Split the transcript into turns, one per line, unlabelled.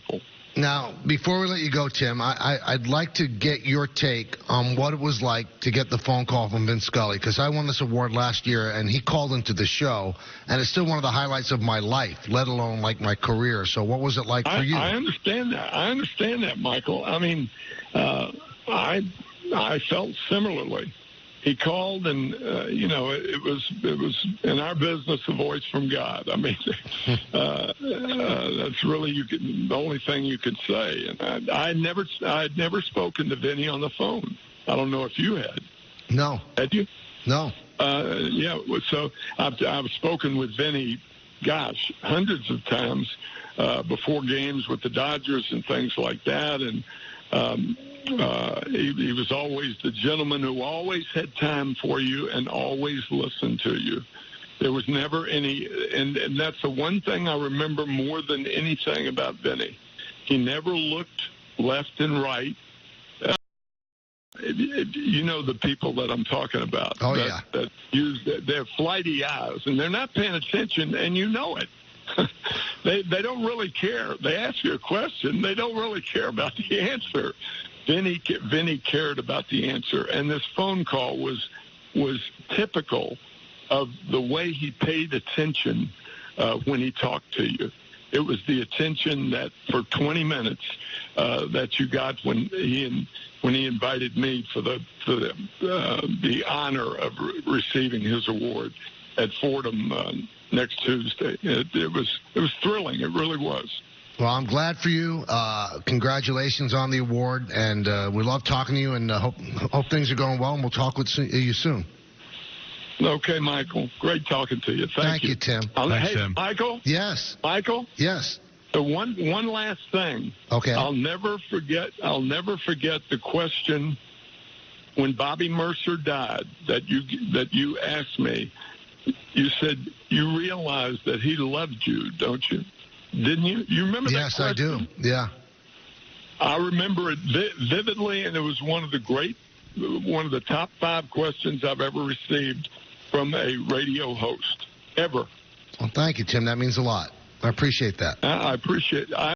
wonderful.
Now, before we let you go, Tim, I'd like to get your take on what it was like to get the phone call from Vin Scully, because I won this award last year, and he called into the show, and it's still one of the highlights of my life, let alone, like, my career. So what was it like for you?
I understand that. I understand that, Michael. I mean, I felt similarly. He called, and it was in our business a voice from God. I mean, that's really the only thing you could say. And I had never spoken to Vinny on the phone. I don't know if you had.
No.
Had you?
No.
Yeah. So I've spoken with Vinny, gosh, hundreds of times before games with the Dodgers and things like that, and. He was always the gentleman who always had time for you and always listened to you. There was never any, and that's the one thing I remember more than anything about Vinny. He never looked left and right. You know the people that I'm talking about.
Oh,
that use their flighty eyes, and they're not paying attention, and you know it. They don't really care. They ask you a question. They don't really care about the answer. Vinny cared about the answer, and this phone call was typical of the way he paid attention when he talked to you. It was the attention that for 20 minutes that you got when he invited me for the honor of receiving his award at Fordham next Tuesday. It was thrilling. It really was.
Well, I'm glad for you. Congratulations on the award, and we love talking to you, and hope things are going well, and we'll talk with you soon.
Okay, Michael. Great talking to you. Thank you,
Tim.
Thanks,
hey, Tim.
Michael?
Yes.
Michael?
Yes.
One last thing.
Okay.
I'll never forget the question when Bobby Mercer died that you asked me. You said you realized that he loved you, don't you? Didn't you? You remember that question?
Yes, I do. Yeah.
I remember it vividly, and it was one of the top 5 questions I've ever received from a radio host, ever.
Well, thank you, Tim. That means a lot. I appreciate that.
I appreciate it.